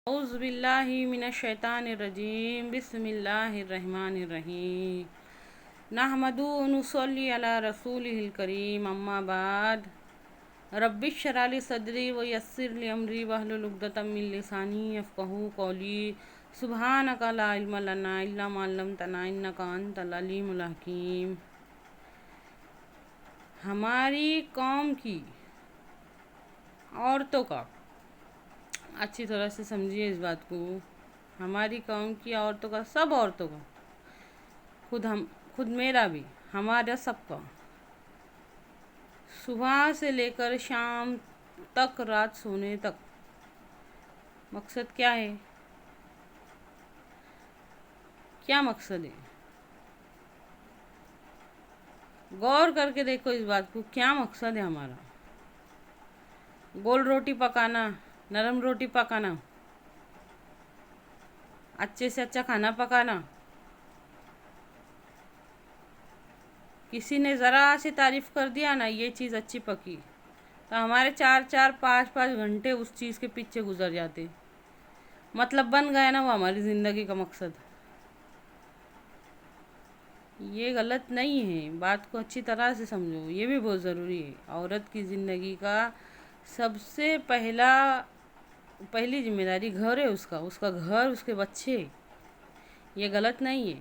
اعوذ باللہ من الشیطان الرجیم بسم اللہ الرحمن الرحیم نحمدہ و نصلی علی رسولہ الکریم اما بعد رب اشرح لی صدری ویسر لی امری واحلل عقدۃ من لسانی یفقہوا قولی سبحانک لا علم لنا الا ما علمتنا انک انت العلیم الحکیم۔ ہماری قوم کی عورتوں کا، اچھی طرح سے سمجھیے اس بات کو، ہماری قوم کی عورتوں کا، سب عورتوں کا، خود میرا بھی، ہمارا سب کا، صبح سے لے کر شام تک، رات سونے تک، مقصد کیا ہے؟ کیا مقصد ہے؟ غور کر کے دیکھو اس بات کو، کیا مقصد ہے ہمارا؟ گول روٹی پکانا، نرم روٹی پکانا، اچھے سے اچھا کھانا پکانا، کسی نے ذرا سی تعریف کر دیا نا یہ چیز اچھی پکی، تو ہمارے 4-4 5-5 گھنٹے اس چیز کے پیچھے گزر جاتے، مطلب بن گیا نا وہ ہماری زندگی کا مقصد۔ یہ غلط نہیں ہے، بات کو اچھی طرح سے سمجھو، یہ بھی بہت ضروری ہے۔ عورت کی زندگی کا سب سے پہلی ذمہ داری گھر ہے، اس کا گھر، اس کے بچے، یہ غلط نہیں ہے۔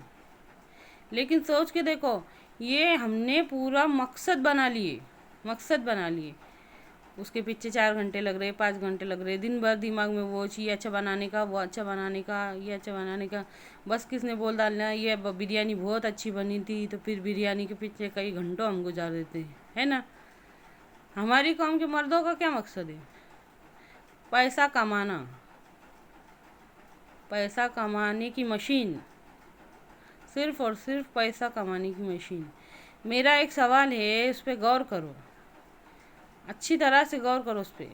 لیکن سوچ کے دیکھو، یہ ہم نے پورا مقصد بنا لیے، اس کے پیچھے 4 گھنٹے لگ رہے، 5 گھنٹے لگ رہے، دن بھر دماغ میں وہ یہ اچھا بنانے کا، وہ اچھا بنانے کا، یہ اچھا بنانے کا، بس کس نے بول ڈالنا یہ بریانی بہت اچھی بنی تھی، تو پھر بریانی کے پیچھے کئی گھنٹوں ہم گزار دیتے ہیں، ہے نا؟ ہماری قوم کے مردوں کا کیا مقصد ہے؟ پیسہ کمانا، پیسہ کمانے کی مشین، صرف اور صرف پیسہ کمانے کی مشین۔ میرا ایک سوال ہے، اس پہ غور کرو، اچھی طرح سے غور کرو اس پہ۔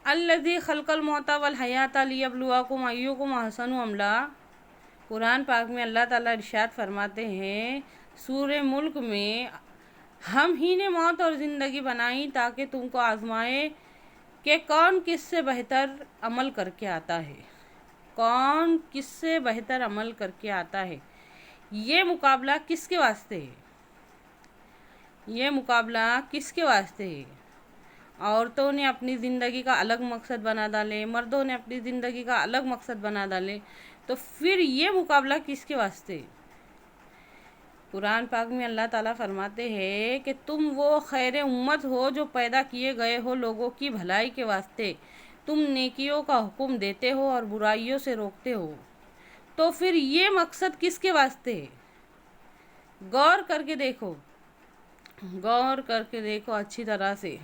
الذی خلق الموت والحیات لیبلوکم ایکم احسن عملا، قرآن پاک میں اللہ تعالیٰ ارشاد فرماتے ہیں سورہ ملک میں، ہم ہی نے موت اور زندگی بنائی تاکہ تم کو آزمائے کہ کون کس سے بہتر عمل کر کے آتا ہے، کون کس سے بہتر عمل کر کے آتا ہے۔ یہ مقابلہ کس کے واسطے ہے؟ یہ مقابلہ کس کے واسطے ہے؟ عورتوں نے اپنی زندگی کا الگ مقصد بنا ڈالے، مردوں نے اپنی زندگی کا الگ مقصد بنا ڈالے، تو پھر یہ مقابلہ کس کے واسطے ہے؟ قرآن پاک میں اللہ تعالیٰ فرماتے ہیں کہ تم وہ خیر امت ہو جو پیدا کیے گئے ہو لوگوں کی بھلائی کے واسطے، تم نیکیوں کا حکم دیتے ہو اور برائیوں سے روکتے ہو، تو پھر یہ مقصد کس کے واسطے ہے؟ غور کر کے دیکھو اچھی طرح سے۔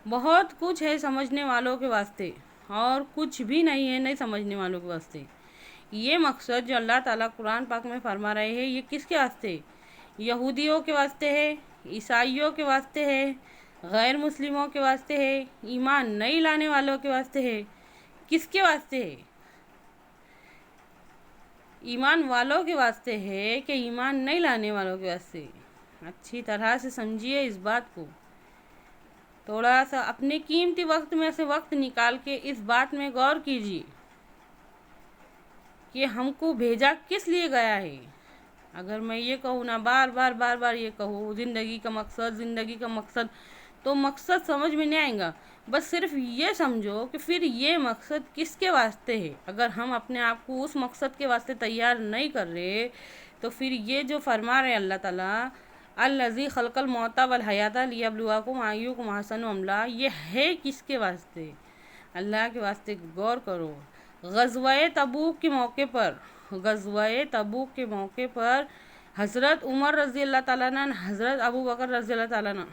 بہت کچھ ہے سمجھنے والوں کے واسطے، اور کچھ بھی نہیں ہے نہیں سمجھنے والوں کے واسطے۔ یہ مقصد جو اللہ تعالیٰ قرآن پاک میں فرما رہے ہیں، یہ کس کے واسطے؟ یہودیوں کے واسطے ہے، عیسائیوں کے واسطے ہے، غیر مسلموں کے واسطے ہے، ایمان نہیں لانے والوں کے واسطے ہے۔ کس کے واسطے ہے؟ ایمان والوں کے واسطے ہے کہ ایمان نہیں لانے والوں کے واسطے؟ اچھی طرح سے سمجھیے اس بات کو، تھوڑا سا اپنے قیمتی وقت میں سے وقت نکال کے اس بات میں غور کیجیے کہ ہم کو بھیجا کس لیے گیا ہے۔ اگر میں یہ کہوں نا، بار بار یہ کہوں، زندگی کا مقصد، تو مقصد سمجھ میں نہیں آئے گا۔ بس صرف یہ سمجھو کہ پھر یہ مقصد کس کے واسطے ہے۔ اگر ہم اپنے آپ کو اس مقصد کے واسطے تیار نہیں کر رہے، تو پھر یہ جو فرما رہے اللہ تعالیٰ الذی خلق الموت والحیات لیبلوکم ایکم احسن عملا، یہ ہے کس کے واسطے؟ اللہ کے واسطے غور کرو۔ غزوہ تبوک کے موقع پر حضرت عمر رضی اللہ تعالیٰ عنہ، حضرت ابو بکر رضی اللہ تعالیٰ عنہ،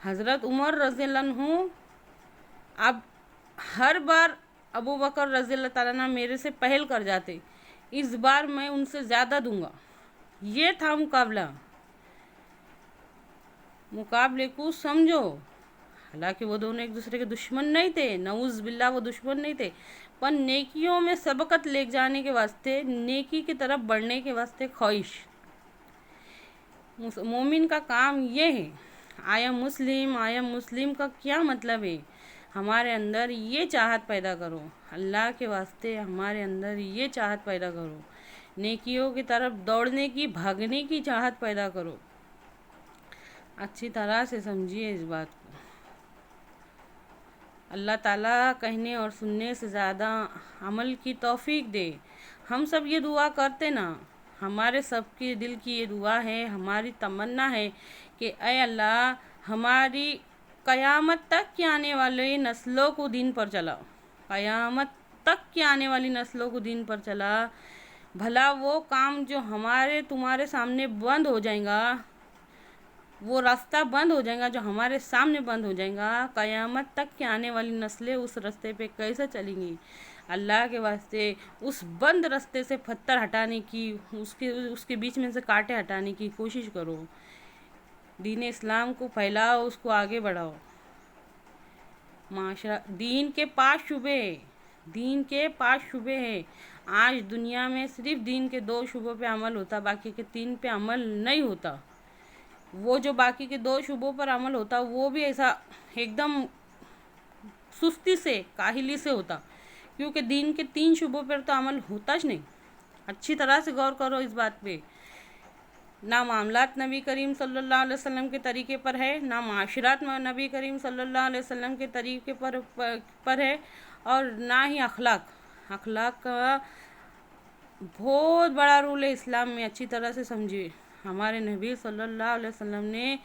حضرت عمر رضی اللہ عنہ، اب ہر بار ابو بکر رضی اللہ تعالیٰ عنہ میرے سے پہل کر جاتے، اس بار میں ان سے زیادہ دوں گا۔ یہ تھا مقابلے کو سمجھو۔ حالانکہ وہ دونوں ایک دوسرے کے دشمن نہیں تھے، نعوذ باللہ وہ دشمن نہیں تھے، پر نیکیوں میں سبقت لے جانے کے واسطے، نیکی کی طرف بڑھنے کے واسطے خواہش۔ مومن کا کام یہ ہے۔ آئی ایم مسلم کا کیا مطلب ہے؟ ہمارے اندر یہ چاہت پیدا کرو، اللہ کے واسطے ہمارے اندر یہ چاہت پیدا کرو، نیکیوں کی طرف دوڑنے کی، بھاگنے کی چاہت پیدا کرو۔ اچھی طرح سے سمجھیے اس بات کو۔ اللہ تعالیٰ کہنے اور سننے سے زیادہ عمل کی توفیق دے۔ ہم سب یہ دعا کرتے نا، ہمارے سب کے دل کی یہ دعا ہے، ہماری تمنا ہے کہ اے اللہ ہماری قیامت تک کی آنے والی نسلوں کو دین پر چلا، قیامت تک کی آنے والی نسلوں کو دین پر چلا۔ بھلا وہ کام جو ہمارے تمہارے سامنے بند ہو جائیں گا، وہ راستہ بند ہو جائے گا جو ہمارے سامنے بند ہو جائے گا، قیامت تک کے آنے والی نسلیں اس راستے پہ کیسے چلیں گی؟ اللہ کے واسطے اس بند راستے سے پتھر ہٹانے کی، اس کے بیچ میں سے کانٹے ہٹانے کی کوشش کرو، دین اسلام کو پھیلاؤ، اس کو آگے بڑھاؤ۔ معاشرہ دین کے 5 شعبے ہیں، دین کے 5 شعبے ہیں۔ آج دنیا میں صرف دین کے 2 شعبوں پہ عمل ہوتا، باقی کے 3 پہ عمل نہیں ہوتا۔ وہ جو باقی کے 2 شعبوں پر عمل ہوتا وہ بھی ایسا ایک دم سستی سے، کاہلی سے ہوتا، کیونکہ دین کے 3 شعبوں پر تو عمل ہوتا ہی نہیں۔ اچھی طرح سے غور کرو اس بات پہ۔ نہ معاملات نبی کریم صلی اللہ علیہ وسلم کے طریقے پر ہے، نہ معاشرات میں نبی کریم صلی اللہ علیہ وسلم کے طریقے پر ہے، اور نہ ہی اخلاق کا بہت بڑا رول ہے اسلام میں۔ اچھی طرح سے سمجھیے، ہمارے نبی صلی اللہ علیہ وسلم نے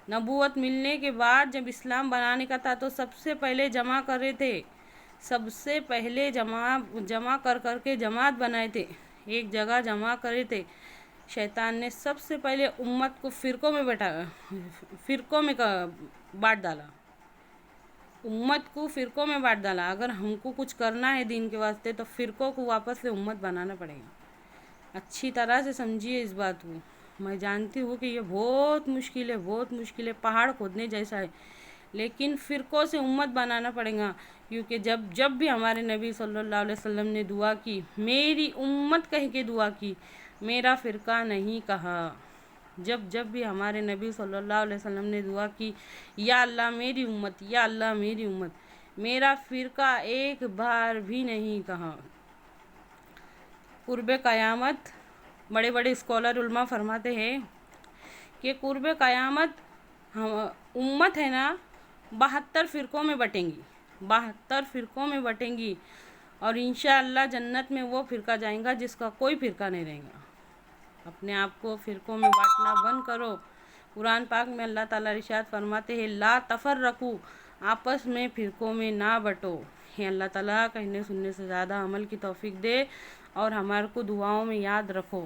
نبوت ملنے کے بعد جب اسلام بنانے کا تھا تو سب سے پہلے جمع کر رہے تھے، سب سے پہلے جمع کر کے جماعت بنائے تھے، ایک جگہ جمع کرے تھے۔ شیطان نے سب سے پہلے امت کو فرقوں میں بانٹ ڈالا، امت کو فرقوں میں بانٹ ڈالا۔ اگر ہم کو کچھ کرنا ہے دین کے واسطے تو فرقوں کو واپس سے امت بنانا پڑے گا۔ اچھی طرح سے سمجھیے اس بات کو۔ میں جانتی ہوں کہ یہ بہت مشکل ہے، پہاڑ کھودنے جیسا ہے، لیکن فرقوں سے امت بنانا پڑے گا، کیونکہ جب بھی ہمارے نبی صلی اللہ علیہ وسلم نے دعا کی، میری امت کہہ کے دعا کی، میرا فرقہ نہیں کہا۔ جب بھی ہمارے نبی صلی اللہ علیہ وسلم نے دعا کی، یا اللہ میری امت، یا اللہ میری امت، میرا فرقہ ایک بار بھی نہیں کہا۔ قرب قیامت، بڑے بڑے اسکالر علماء فرماتے ہیں کہ قرب قیامت امت ہے نا 72 فرقوں میں بٹیں گی، 72 فرقوں میں بٹیں گی، اور انشاءاللہ جنت میں وہ فرقہ جائیں گا جس کا کوئی فرقہ نہیں رہے گا۔ اپنے آپ کو فرقوں میں بانٹنا بند کرو۔ قرآن پاک میں اللہ تعالیٰ ارشاد فرماتے ہیں لا تفرقوا، آپس میں فرقوں میں نہ بٹو۔ یہ اللہ تعالیٰ کہنے سننے سے زیادہ عمل کی توفیق دے اور ہمارے کو دعاؤں میں یاد رکھو۔